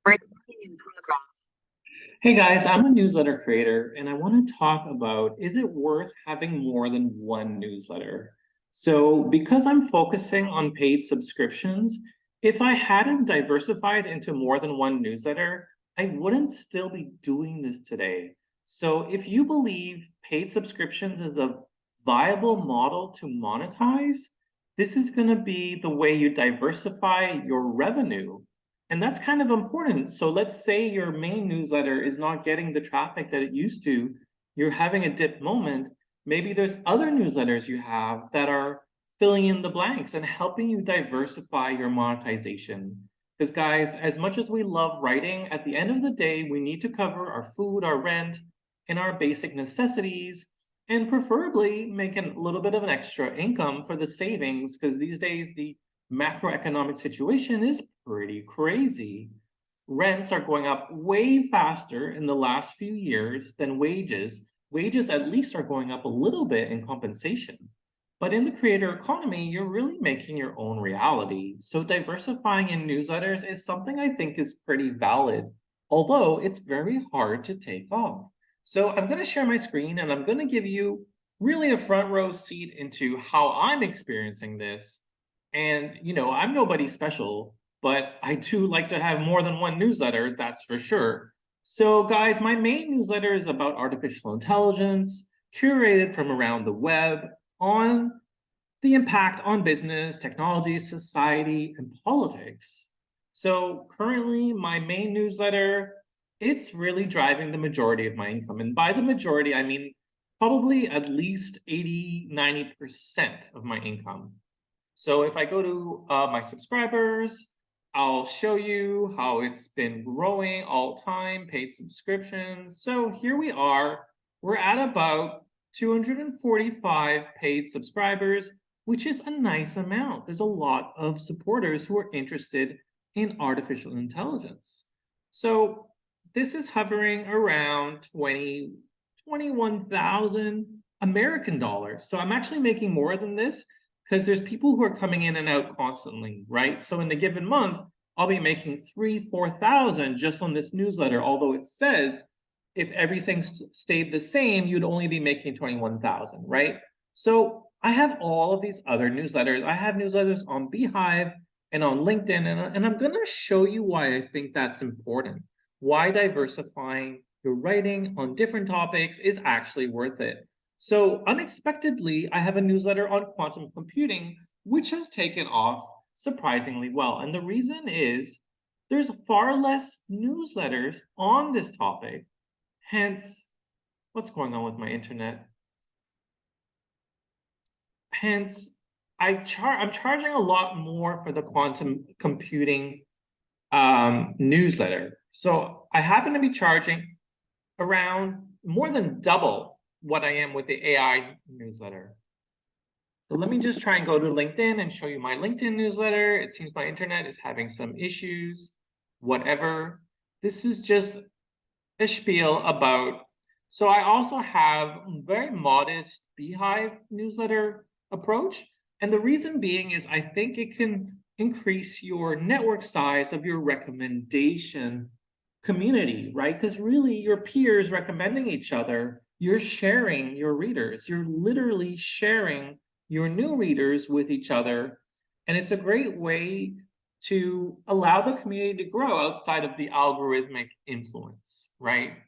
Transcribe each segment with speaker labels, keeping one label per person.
Speaker 1: Recording in progress. Hey guys, I'm a newsletter creator and I want to talk about, is it worth having more than one newsletter? So because I'm focusing on paid subscriptions, if I hadn't diversified into more than one newsletter, I wouldn't still be doing this today. So if you believe paid subscriptions is a viable model to monetize, this is going to be the way you diversify your revenue. And that's kind of important. So let's say your main newsletter is not getting the traffic that it used to, you're having a dip moment. Maybe there's other newsletters you have that are filling in the blanks and helping you diversify your monetization. Because guys, as much as we love writing, at the end of the day, we need to cover our food, our rent, and our basic necessities, and preferably make a little bit of an extra income for the savings, because these days the macroeconomic situation is pretty crazy. Rents are going up way faster in the last few years than wages. Wages at least are going up a little bit in compensation. But in the creator economy, you're really making your own reality. So diversifying in newsletters is something I think is pretty valid, although it's very hard to take off. So I'm going to share my screen and I'm going to give you really a front row seat into how I'm experiencing this. And, I'm nobody special, but I do like to have more than one newsletter, that's for sure. So guys, my main newsletter is about artificial intelligence, curated from around the web on the impact on business, technology, society, and politics. So currently my main newsletter, it's really driving the majority of my income. And by the majority, I mean probably at least 80, 90% of my income. So if I go to my subscribers, I'll show you how it's been growing all time, paid subscriptions. So here we are, we're at about 245 paid subscribers, which is a nice amount. There's a lot of supporters who are interested in artificial intelligence. So this is hovering around 21,000 American dollars. So I'm actually making more than this because there's people who are coming in and out constantly, right? So in a given month, I'll be making 4,000 just on this newsletter, although it says if everything stayed the same, you'd only be making 21,000, right? So I have all of these other newsletters. I have newsletters on Beehive and on LinkedIn, and I'm going to show you why I think that's important, why diversifying your writing on different topics is actually worth it. So unexpectedly, I have a newsletter on quantum computing, which has taken off surprisingly well. And the reason is there's far less newsletters on this topic. Hence, what's going on with my internet? Hence, I'm charging a lot more for the quantum computing newsletter. So I happen to be charging around more than double what I am with the AI newsletter. So let me just try and go to LinkedIn and show you my LinkedIn newsletter. It seems my internet is having some issues, whatever. This is just a spiel about, so I also have very modest Beehive newsletter approach. And the reason being is I think it can increase your network size of your recommendation community, right? Because really your peers recommending each other, you're sharing your readers. You're literally sharing your new readers with each other. And it's a great way to allow the community to grow outside of the algorithmic influence, right?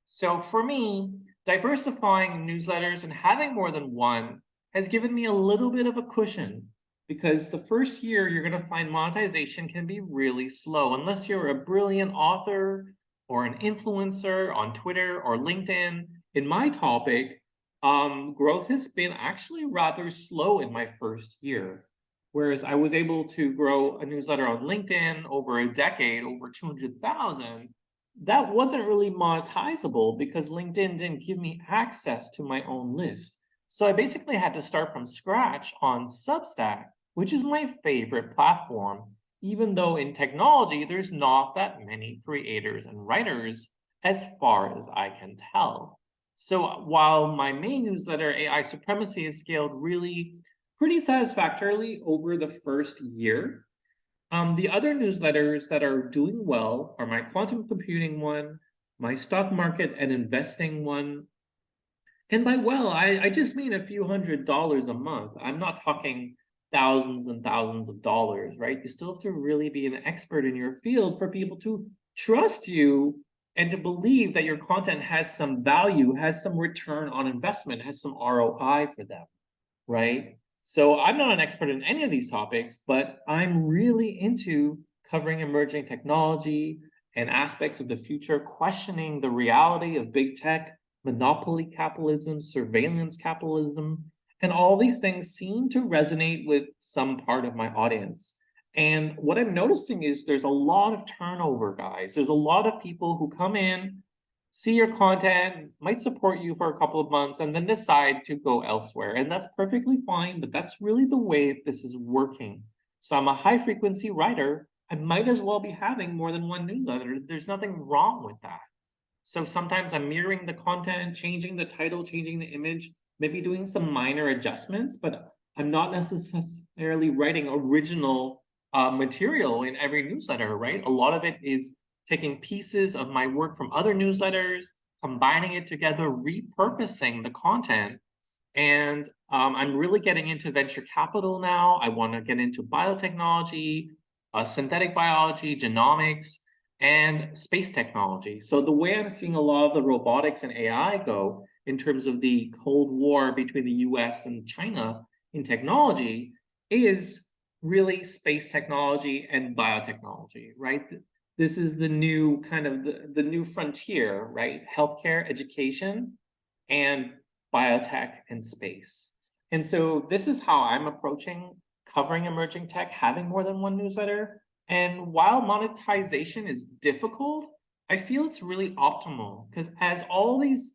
Speaker 1: So for me, diversifying newsletters and having more than one has given me a little bit of a cushion, because the first year you're going to find monetization can be really slow unless you're a brilliant author or an influencer on Twitter or LinkedIn. In my topic, growth has been actually rather slow in my first year. Whereas I was able to grow a newsletter on LinkedIn over a decade, over 200,000, that wasn't really monetizable because LinkedIn didn't give me access to my own list. So I basically had to start from scratch on Substack, which is my favorite platform, even though in technology, there's not that many creators and writers as far as I can tell. So while my main newsletter, AI Supremacy, has scaled really pretty satisfactorily over the first year, The other newsletters that are doing well are my quantum computing one, my stock market and investing one. And by well, I just mean a few $100s a month. I'm not talking thousands and thousands of dollars, right? You still have to really be an expert in your field for people to trust you and to believe that your content has some value, has some return on investment, has some ROI for them, right? So I'm not an expert in any of these topics, but I'm really into covering emerging technology and aspects of the future, questioning the reality of big tech, monopoly capitalism, surveillance capitalism, and all these things seem to resonate with some part of my audience. And what I'm noticing is there's a lot of turnover, guys. There's a lot of people who come in, see your content, might support you for a couple of months, and then decide to go elsewhere. And that's perfectly fine, but that's really the way this is working. So I'm a high frequency writer. I might as well be having more than one newsletter. There's nothing wrong with that. So sometimes I'm mirroring the content, changing the title, changing the image, maybe doing some minor adjustments, but I'm not necessarily writing original material in every newsletter, right? A lot of it is taking pieces of my work from other newsletters, combining it together, repurposing the content. And I'm really getting into venture capital now. I want to get into biotechnology, synthetic biology, genomics, and space technology. So the way I'm seeing a lot of the robotics and AI go in terms of the Cold War between the US and China in technology is really space technology and biotechnology, right? This is the new kind of the new frontier, right? Healthcare, education, and biotech and space. And so this is how I'm approaching covering emerging tech, having more than one newsletter. And while monetization is difficult, I feel it's really optimal because as all these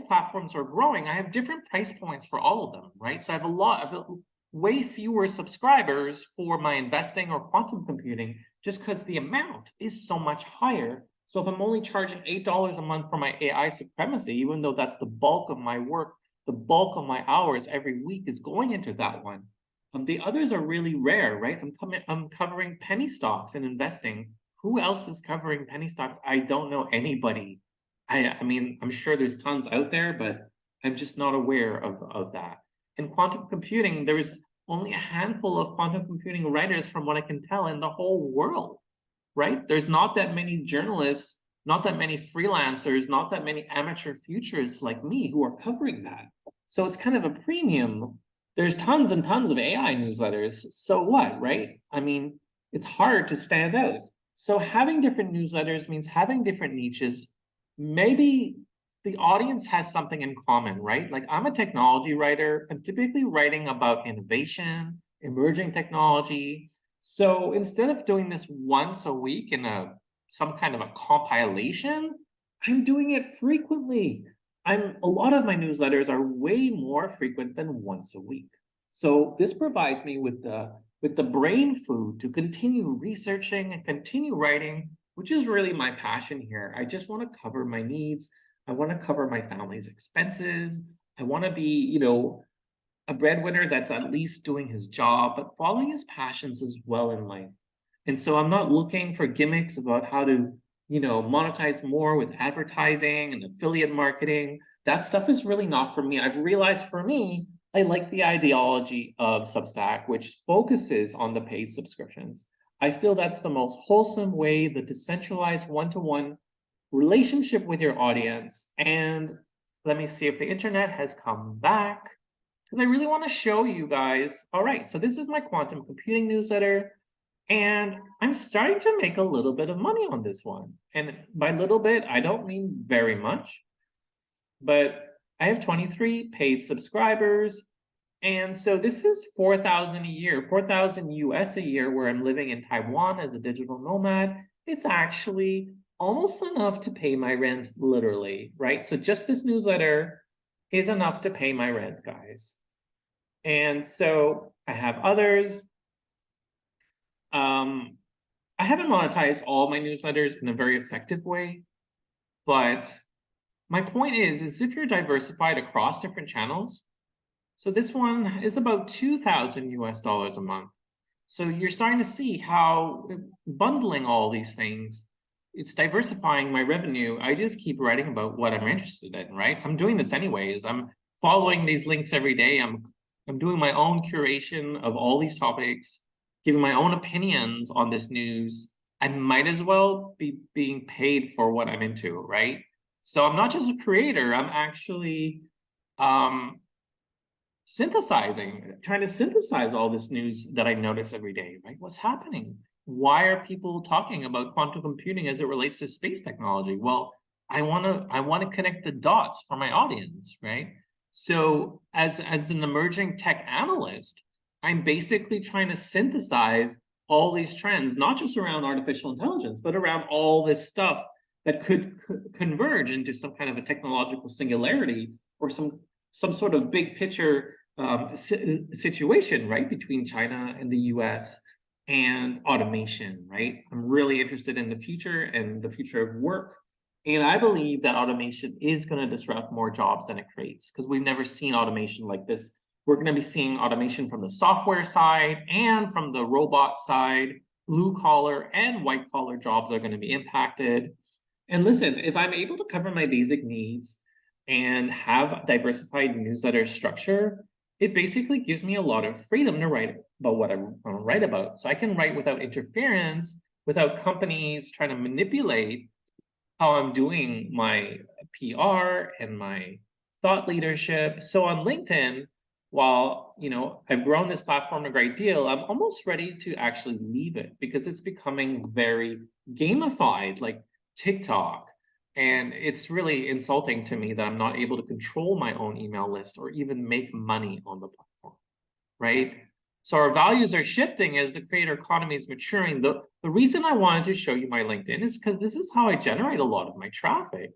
Speaker 1: platforms are growing, I have different price points for all of them, right? So I have way fewer subscribers for my investing or quantum computing just because the amount is so much higher. So if I'm only charging $8 a month for my AI supremacy, even though that's the bulk of my work, the bulk of my hours every week is going into that one. The others are really rare, right? I'm covering penny stocks and investing. Who else is covering penny stocks? I don't know anybody. I mean, I'm sure there's tons out there, but I'm just not aware of that. In quantum computing, there is only a handful of quantum computing writers, from what I can tell, in the whole world, right? There's not that many journalists, not that many freelancers, not that many amateur futurists like me who are covering that. So it's kind of a premium. There's tons and tons of AI newsletters. So what, right? I mean, it's hard to stand out. So having different newsletters means having different niches. Maybe the audience has something in common, right? Like I'm a technology writer. I'm typically writing about innovation, emerging technology. So instead of doing this once a week in some kind of a compilation, I'm doing it frequently. A lot of my newsletters are way more frequent than once a week. So this provides me with the brain food to continue researching and continue writing, which is really my passion here. I just want to cover my needs. I want to cover my family's expenses. I want to be, a breadwinner that's at least doing his job, but following his passions as well in life. And so I'm not looking for gimmicks about how to, monetize more with advertising and affiliate marketing. That stuff is really not for me. I've realized for me, I like the ideology of Substack, which focuses on the paid subscriptions. I feel that's the most wholesome way, the decentralized one-to-one relationship with your audience. And let me see if the internet has come back. Because I really want to show you guys. All right, so this is my quantum computing newsletter. And I'm starting to make a little bit of money on this one. And by little bit, I don't mean very much. But I have 23 paid subscribers. And so this is 4,000 a year, 4,000 US a year, where I'm living in Taiwan as a digital nomad. It's actually almost enough to pay my rent, literally, right? So just this newsletter is enough to pay my rent, guys. And so I have others. I haven't monetized all my newsletters in a very effective way, but my point is if you're diversified across different channels, so this one is about 2,000 US dollars a month. So you're starting to see how bundling all these things, it's diversifying my revenue. I just keep writing about what I'm interested in, right? I'm doing this anyways. I'm following these links every day. I'm doing my own curation of all these topics, giving my own opinions on this news. I might as well be being paid for what I'm into, right? So I'm not just a creator, I'm actually trying to synthesize all this news that I notice every day, right? What's happening? Why are people talking about quantum computing as it relates to space technology? Well, I want to connect the dots for my audience, right? So as an emerging tech analyst, I'm basically trying to synthesize all these trends, not just around artificial intelligence, but around all this stuff that could converge into some kind of a technological singularity or some sort of big picture situation, right, between China and the US and automation, right? I'm really interested in the future and the future of work. And I believe that automation is going to disrupt more jobs than it creates because we've never seen automation like this. We're going to be seeing automation from the software side and from the robot side. Blue collar and white collar jobs are going to be impacted. And listen, if I'm able to cover my basic needs and have diversified newsletter structure, it basically gives me a lot of freedom to write about what I want to write about. So I can write without interference, without companies trying to manipulate how I'm doing my PR and my thought leadership. So on LinkedIn, while I've grown this platform a great deal, I'm almost ready to actually leave it because it's becoming very gamified, like TikTok. And it's really insulting to me that I'm not able to control my own email list or even make money on the platform, right? So our values are shifting as the creator economy is maturing. The reason I wanted to show you my LinkedIn is because this is how I generate a lot of my traffic.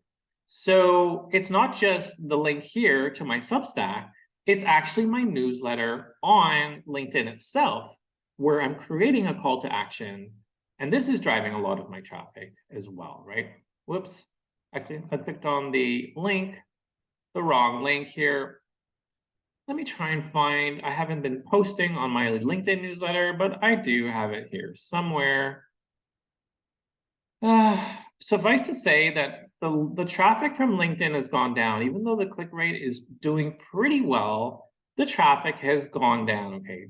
Speaker 1: So it's not just the link here to my Substack, it's actually my newsletter on LinkedIn itself, where I'm creating a call to action. And this is driving a lot of my traffic as well, right? Whoops, I clicked on the link, the wrong link here. Let me try and find, I haven't been posting on my LinkedIn newsletter, but I do have it here somewhere. Suffice to say that the traffic from LinkedIn has gone down. Even though the click rate is doing pretty well, the traffic has gone down, okay?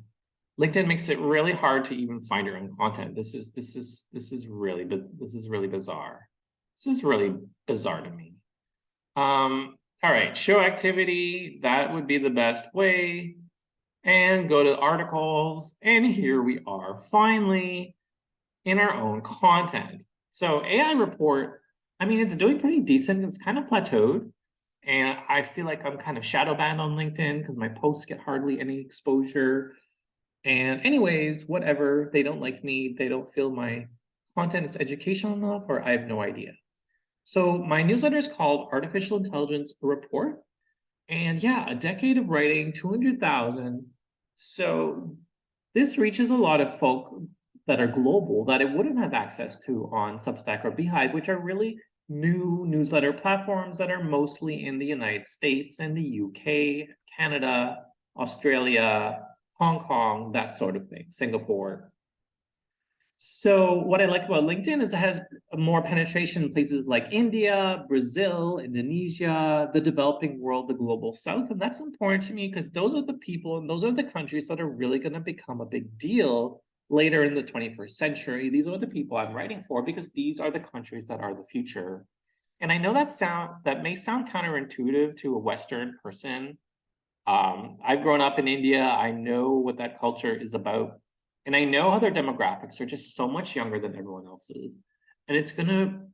Speaker 1: LinkedIn makes it really hard to even find your own content. This is really bizarre. This is really bizarre to me. All right, show activity, that would be the best way. And go to articles, and here we are, finally, in our own content. So AI report, I mean, it's doing pretty decent. It's kind of plateaued. And I feel like I'm kind of shadow banned on LinkedIn because my posts get hardly any exposure. And anyways, whatever, they don't like me. They don't feel my content is educational enough, or I have no idea. So my newsletter is called Artificial Intelligence Report. And yeah, a decade of writing, 200,000. So this reaches a lot of folk that are global that it wouldn't have access to on Substack or Beehive, which are really new newsletter platforms that are mostly in the United States and the UK, Canada, Australia, Hong Kong, that sort of thing, Singapore. So what I like about LinkedIn is it has more penetration in places like India, Brazil, Indonesia, the developing world, the global south. And that's important to me because those are the people and those are the countries that are really going to become a big deal later in the 21st century. These are the people I'm writing for because these are the countries that are the future. And I know that may sound counterintuitive to a Western person. I've grown up in India. I know what that culture is about. And I know how their demographics are just so much younger than everyone else's. And it's gonna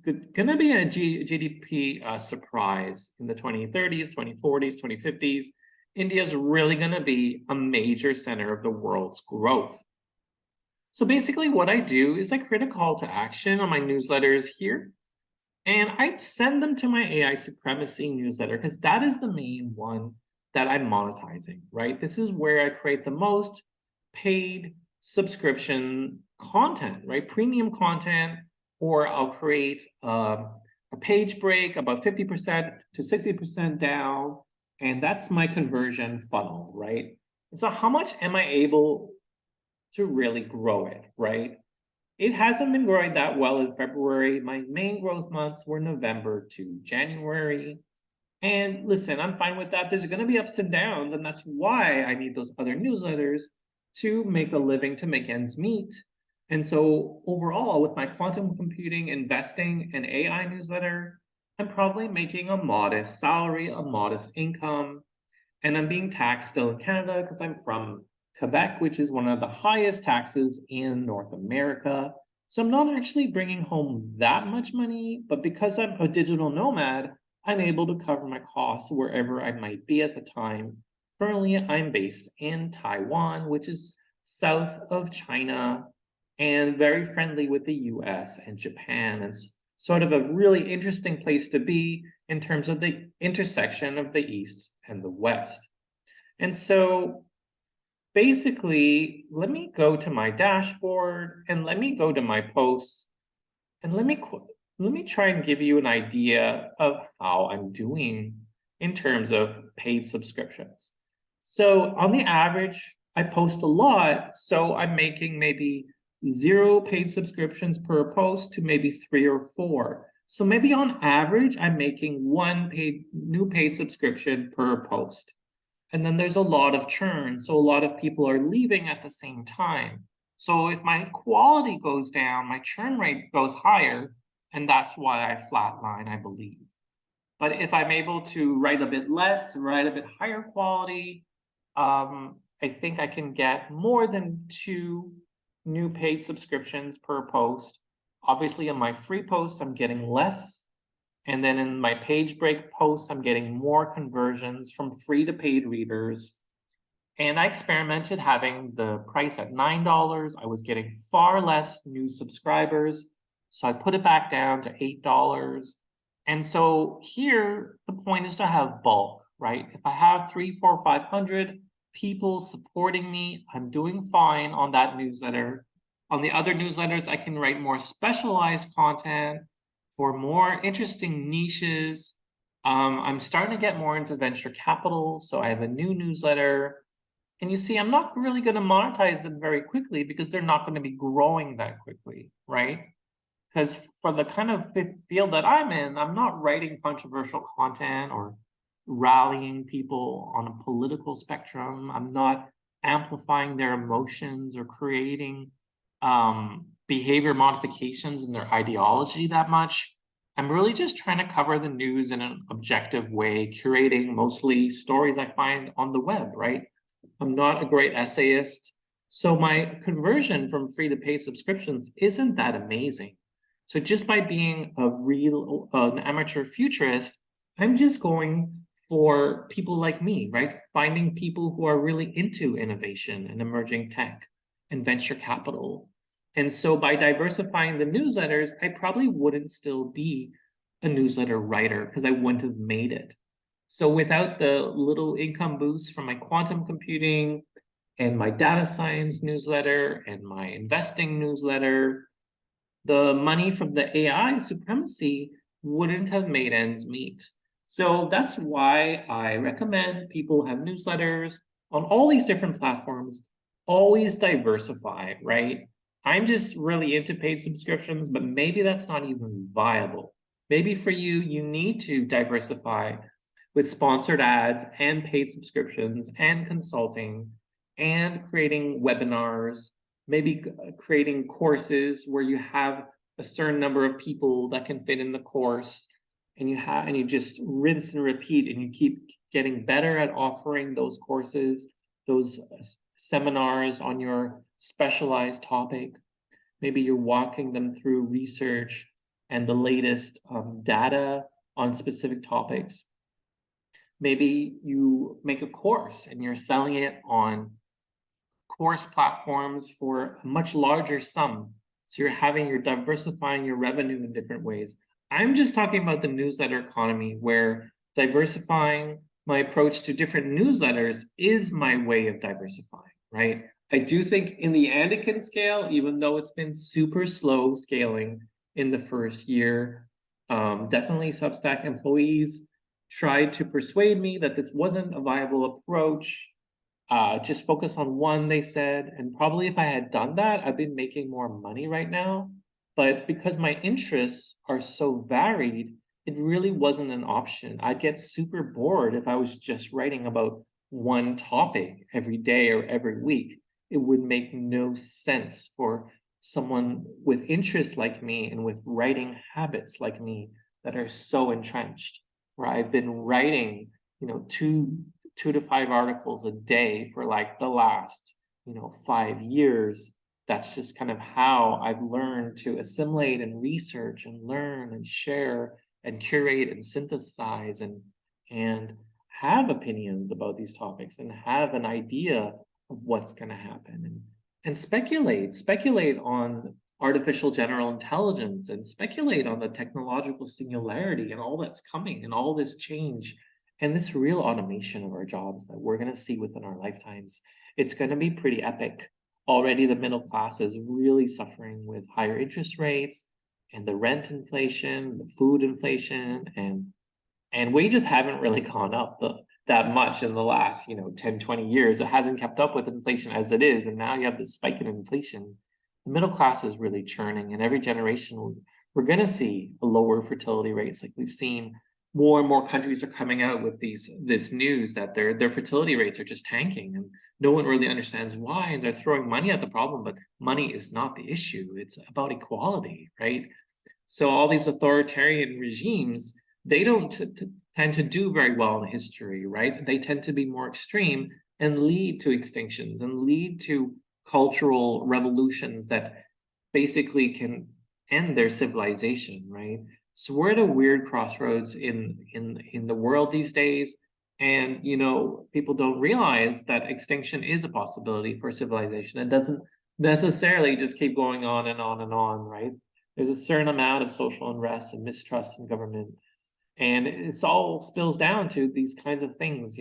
Speaker 1: be a GDP surprise in the 2030s, 2040s, 2050s. India's really gonna be a major center of the world's growth. So basically what I do is I create a call to action on my newsletters here. And I send them to my AI supremacy newsletter because that is the main one that I'm monetizing, right? This is where I create the most paid subscription content, right? Premium content, or I'll create a page break about 50% to 60% down, and that's my conversion funnel, right? And so how much am I able to really grow it, right? It hasn't been growing that well in February. My main growth months were November to January. And listen, I'm fine with that. There's going to be ups and downs, and that's why I need those other newsletters to make a living, to make ends meet. And so overall, with my quantum computing, investing, and AI newsletter, I'm probably making a modest salary, a modest income, and I'm being taxed still in Canada because I'm from Quebec, which is one of the highest taxes in North America. So I'm not actually bringing home that much money, but because I'm a digital nomad, I'm able to cover my costs wherever I might be at the time. Currently, I'm based in Taiwan, which is south of China and very friendly with the US and Japan, and sort of a really interesting place to be in terms of the intersection of the East and the West. And so basically, let me go to my dashboard and let me go to my posts and let me try and give you an idea of how I'm doing in terms of paid subscriptions. So on the average, I post a lot, so I'm making maybe 0 paid subscriptions per post to maybe 3 or 4. So maybe on average, I'm making 1 new paid subscription per post. And then there's a lot of churn. So a lot of people are leaving at the same time. So if my quality goes down, my churn rate goes higher, and that's why I flatline, I believe. But if I'm able to write a bit less, write a bit higher quality, I think I can get more than 2 new paid subscriptions per post. Obviously, on my free posts, I'm getting less. And then in my page break posts, I'm getting more conversions from free to paid readers. And I experimented having the price at $9. I was getting far less new subscribers. So I put it back down to $8. And so here, the point is to have bulk, right? If I have 3, 4, 500 people supporting me, I'm doing fine on that newsletter. On the other newsletters, I can write more specialized content for more interesting niches. I'm starting to get more into venture capital. So I have a new newsletter. And you see, I'm not really going to monetize them very quickly because they're not going to be growing that quickly, right? Because for the kind of field that I'm in, I'm not writing controversial content or rallying people on a political spectrum. I'm not amplifying their emotions or creating behavior modifications in their ideology that much. I'm really just trying to cover the news in an objective way, curating mostly stories I find on the web, right? I'm not a great essayist, so my conversion from free to pay subscriptions isn't that amazing. So just by being an amateur futurist, I'm just going for people like me, right? Finding people who are really into innovation and emerging tech and venture capital. And so by diversifying the newsletters, I probably wouldn't still be a newsletter writer because I wouldn't have made it. So without the little income boost from my quantum computing and my data science newsletter and my investing newsletter, the money from the AI supremacy wouldn't have made ends meet. So that's why I recommend people have newsletters on all these different platforms. Always diversify, right? I'm just really into paid subscriptions, but maybe that's not even viable. Maybe for you, you need to diversify with sponsored ads and paid subscriptions and consulting and creating webinars, maybe creating courses where you have a certain number of people that can fit in the course, and you just rinse and repeat, and you keep getting better at offering those courses, those seminars on your specialized topic. Maybe you're walking them through research and the latest data on specific topics. Maybe you make a course and you're selling it on course platforms for a much larger sum. So you're diversifying your revenue in different ways. I'm just talking about the newsletter economy, where diversifying my approach to different newsletters is my way of diversifying, right? I do think in the end it can scale, even though it's been super slow scaling in the first year. Definitely Substack employees tried to persuade me that this wasn't a viable approach. just focus on one, they said. And probably if I had done that, I'd been making more money right now. But because my interests are so varied, it really wasn't an option. I'd get super bored if I was just writing about one topic every day or every week. It would make no sense for someone with interests like me and with writing habits like me that are so entrenched, where I've been writing, two to five articles a day for like the last, 5 years. That's just kind of how I've learned to assimilate and research and learn and share and curate and synthesize and have opinions about these topics and have an idea of what's going to happen and speculate on artificial general intelligence and speculate on the technological singularity and all that's coming and all this change and this real automation of our jobs that we're going to see within our lifetimes. It's going to be pretty epic. Already the middle class is really suffering with higher interest rates and the rent inflation, the food inflation, and wages haven't really gone up that much in the last 10 20 years. It hasn't kept up with inflation as it is, and now you have this spike in inflation. The middle class is really churning, and every generation we're going to see lower fertility rates. Like we've seen, more and more countries are coming out with this news that their fertility rates are just tanking, and no one really understands why, and they're throwing money at the problem, but money is not the issue. It's about equality, right? So all these authoritarian regimes, they don't tend to do very well in history, right? They tend to be more extreme and lead to extinctions and lead to cultural revolutions that basically can end their civilization, right? So we're at a weird crossroads in the world these days. And people don't realize that extinction is a possibility for civilization. It doesn't necessarily just keep going on and on and on, right? There's a certain amount of social unrest and mistrust in government. And it's all spills down to these kinds of things,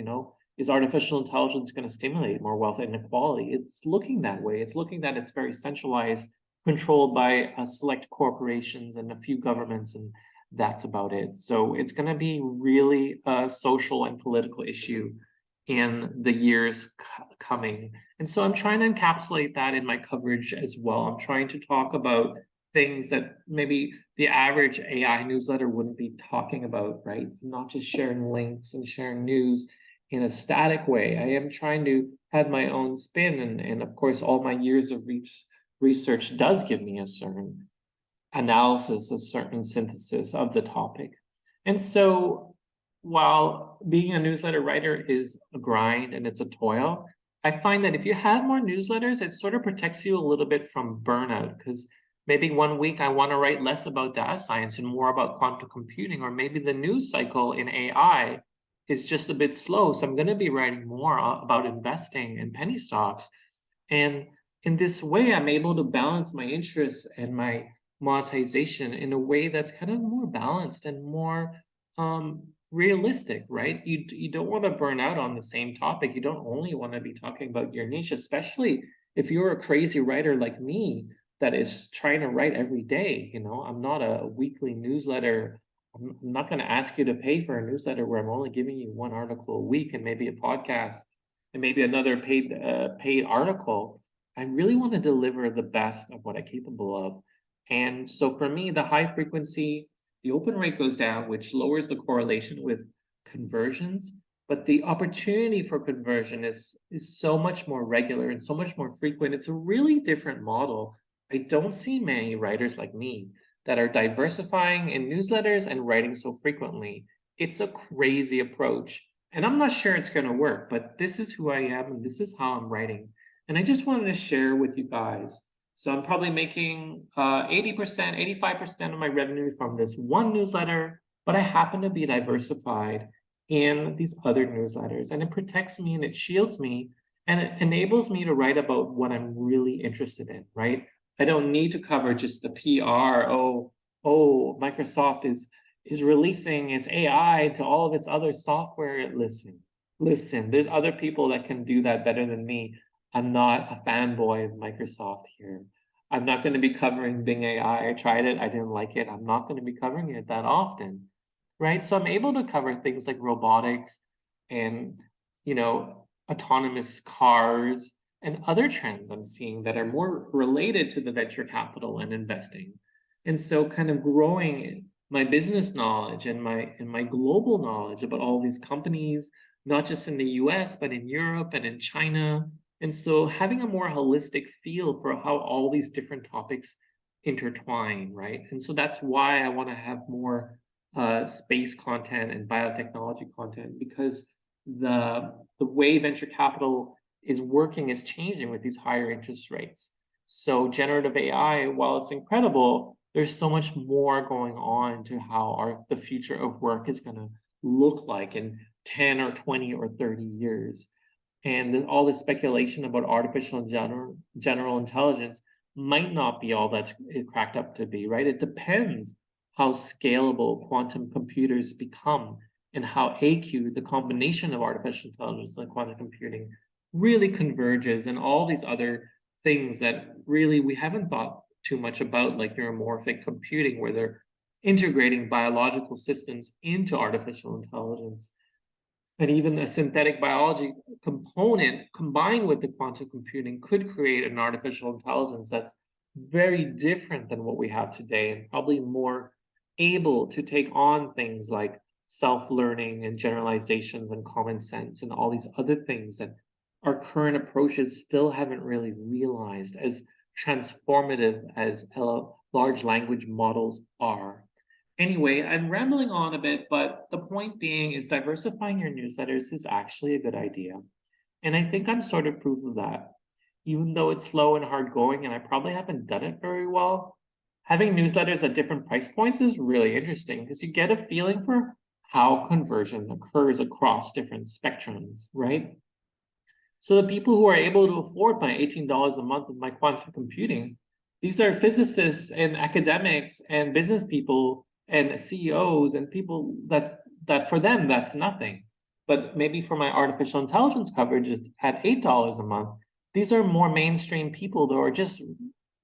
Speaker 1: is artificial intelligence going to stimulate more wealth and inequality? It's looking that way. It's looking that it's very centralized, controlled by select corporations and a few governments, and that's about it. So it's going to be really a social and political issue in the years coming. And so I'm trying to encapsulate that in my coverage as well. I'm trying to talk about things that maybe the average AI newsletter wouldn't be talking about, right? Not just sharing links and sharing news in a static way. I am trying to have my own spin, and of course, all my years of research does give me a certain analysis, a certain synthesis of the topic. And so while being a newsletter writer is a grind and it's a toil, I find that if you have more newsletters, it sort of protects you a little bit from burnout, because maybe one week I want to write less about data science and more about quantum computing, or maybe the news cycle in AI is just a bit slow. So I'm going to be writing more about investing and penny stocks. And in this way, I'm able to balance my interests and my monetization in a way that's kind of more balanced and more realistic, right? You don't want to burn out on the same topic. You don't only want to be talking about your niche, especially if you're a crazy writer like me that is trying to write every day. I'm not a weekly newsletter. I'm not going to ask you to pay for a newsletter where I'm only giving you one article a week and maybe a podcast and maybe another paid article. I really want to deliver the best of what I'm capable of. And so for me, the high frequency, the open rate goes down, which lowers the correlation with conversions, but the opportunity for conversion is so much more regular and so much more frequent. It's a really different model. I don't see many writers like me that are diversifying in newsletters and writing so frequently. It's a crazy approach. And I'm not sure it's going to work, but this is who I am and this is how I'm writing. And I just wanted to share with you guys. So I'm probably making 80%, 85% of my revenue from this one newsletter, but I happen to be diversified in these other newsletters. And it protects me and it shields me and it enables me to write about what I'm really interested in, right? I don't need to cover just the PR. Oh, Microsoft is releasing its AI to all of its other software. Listen, there's other people that can do that better than me. I'm not a fanboy of Microsoft here. I'm not going to be covering Bing AI. I tried it. I didn't like it. I'm not going to be covering it that often, right? So I'm able to cover things like robotics and, autonomous cars, and other trends I'm seeing that are more related to the venture capital and investing. And so kind of growing my business knowledge and my global knowledge about all these companies, not just in the US, but in Europe and in China. And so having a more holistic feel for how all these different topics intertwine, right? And so that's why I want to have more space content and biotechnology content, because the way venture capital is working is changing with these higher interest rates. So generative AI, while it's incredible, there's so much more going on to how the future of work is going to look like in 10 or 20 or 30 years. And all this speculation about artificial general intelligence might not be all that's cracked up to be, right? It depends how scalable quantum computers become and how AQ, the combination of artificial intelligence and quantum computing, really converges, and all these other things that really we haven't thought too much about, like neuromorphic computing, where they're integrating biological systems into artificial intelligence. And even a synthetic biology component combined with the quantum computing could create an artificial intelligence that's very different than what we have today, and probably more able to take on things like self-learning and generalizations and common sense and all these other things that our current approaches still haven't really realized as transformative as large language models are. Anyway, I'm rambling on a bit, but the point being is diversifying your newsletters is actually a good idea. And I think I'm sort of proof of that. Even though it's slow and hard going, and I probably haven't done it very well, having newsletters at different price points is really interesting because you get a feeling for how conversion occurs across different spectrums, right? So the people who are able to afford my $18 a month of my quantum computing, these are physicists and academics and business people and CEOs and people that for them that's nothing. But maybe for my artificial intelligence coverage is at $8 a month, these are more mainstream people that are just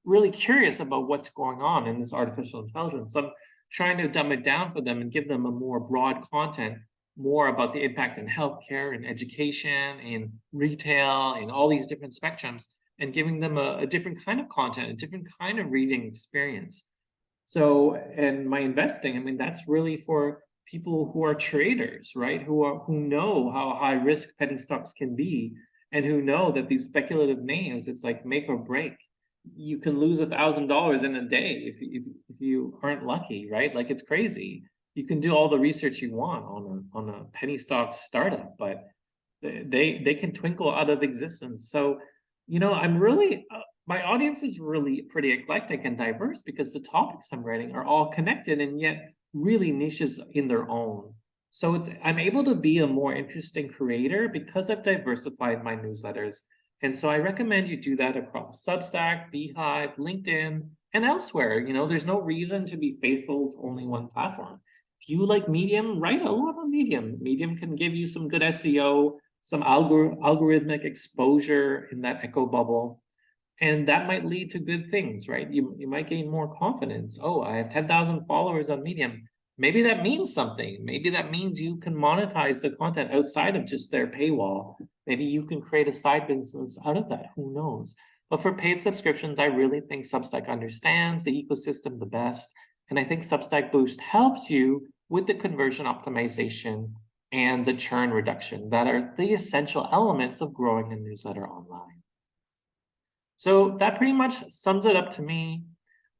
Speaker 1: really curious about what's going on in this artificial intelligence. So I'm trying to dumb it down for them and give them a more broad content, more about the impact in healthcare and education, in retail, in all these different spectrums, and giving them a different kind of content, a different kind of reading experience. So, and my investing, I mean, that's really for people who are traders, right? Who know how high risk penny stocks can be, and who know that these speculative names, it's like make or break. You can lose $1,000 in a day if you aren't lucky, right? Like it's crazy. You can do all the research you want on a penny stock startup, but they can twinkle out of existence. So, I'm really my audience is really pretty eclectic and diverse because the topics I'm writing are all connected and yet really niches in their own. So I'm able to be a more interesting creator because I've diversified my newsletters. And so I recommend you do that across Substack, Beehive, LinkedIn, and elsewhere. There's no reason to be faithful to only one platform. If you like Medium, write a lot on Medium. Medium can give you some good SEO, some algorithmic exposure in that echo bubble. And that might lead to good things, right? You might gain more confidence. Oh, I have 10,000 followers on Medium. Maybe that means something. Maybe that means you can monetize the content outside of just their paywall. Maybe you can create a side business out of that. Who knows? But for paid subscriptions, I really think Substack understands the ecosystem the best. And I think Substack Boost helps you with the conversion optimization and the churn reduction that are the essential elements of growing a newsletter online. So that pretty much sums it up to me.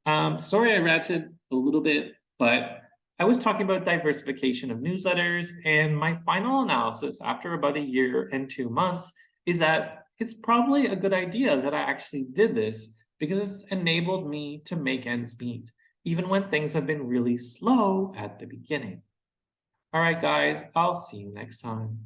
Speaker 1: Sorry I ranted a little bit, but I was talking about diversification of newsletters, and my final analysis after about a year and 2 months is that it's probably a good idea that I actually did this because it's enabled me to make ends meet, even when things have been really slow at the beginning. All right, guys, I'll see you next time.